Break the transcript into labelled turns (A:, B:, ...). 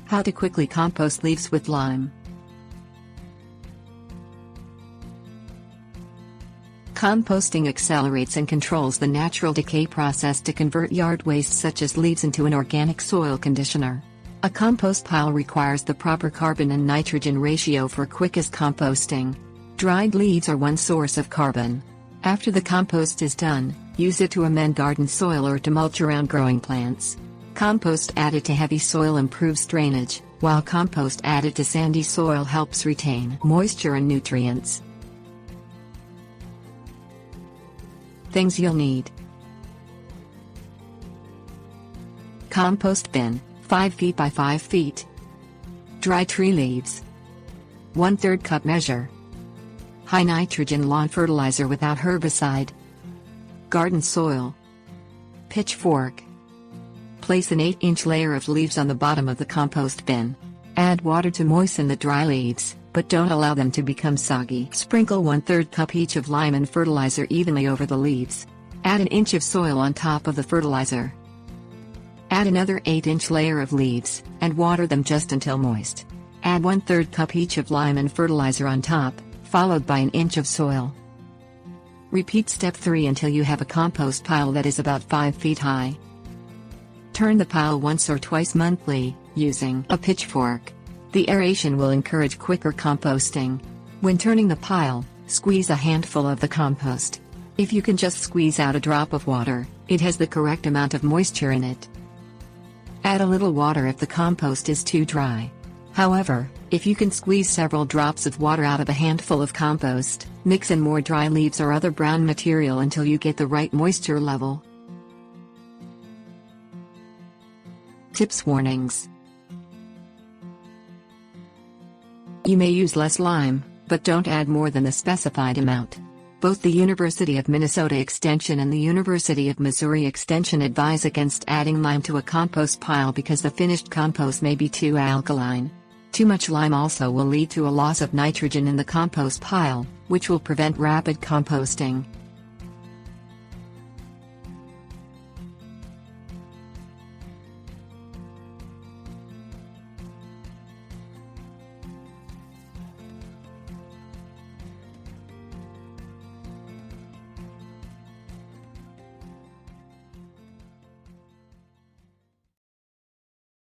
A: How to quickly compost leaves with lime. Composting accelerates and controls the natural decay process to convert yard waste such as leaves into an organic soil conditioner. A compost pile requires the proper carbon and nitrogen ratio for quickest composting. Dried leaves are one source of carbon. After the compost is done, use it to amend garden soil or to mulch around growing plants. Compost added to heavy soil improves drainage, while compost added to sandy soil helps retain moisture and nutrients. Things you'll need: compost bin, 5 feet by 5 feet. Dry tree leaves. 1/3 cup measure. High nitrogen lawn fertilizer without herbicide. Garden soil. Pitchfork. Place an 8-inch layer of leaves on the bottom of the compost bin. Add water to moisten the dry leaves, but don't allow them to become soggy. Sprinkle 1/3 cup each of lime and fertilizer evenly over the leaves. Add an inch of soil on top of the fertilizer. Add another 8-inch layer of leaves, and water them just until moist. Add 1/3 cup each of lime and fertilizer on top, followed by an inch of soil. Repeat step 3 until you have a compost pile that is about 5 feet high. Turn the pile once or twice monthly, using a pitchfork. The aeration will encourage quicker composting. When turning the pile, squeeze a handful of the compost. If you can just squeeze out a drop of water, it has the correct amount of moisture in it. Add a little water if the compost is too dry. However, if you can squeeze several drops of water out of a handful of compost, mix in more dry leaves or other brown material until you get the right moisture level. Tips: warnings. You may use less lime, but don't add more than the specified amount. Both the University of Minnesota Extension and the University of Missouri Extension advise against adding lime to a compost pile because the finished compost may be too alkaline. Too much lime also will lead to a loss of nitrogen in the compost pile, which will prevent rapid composting.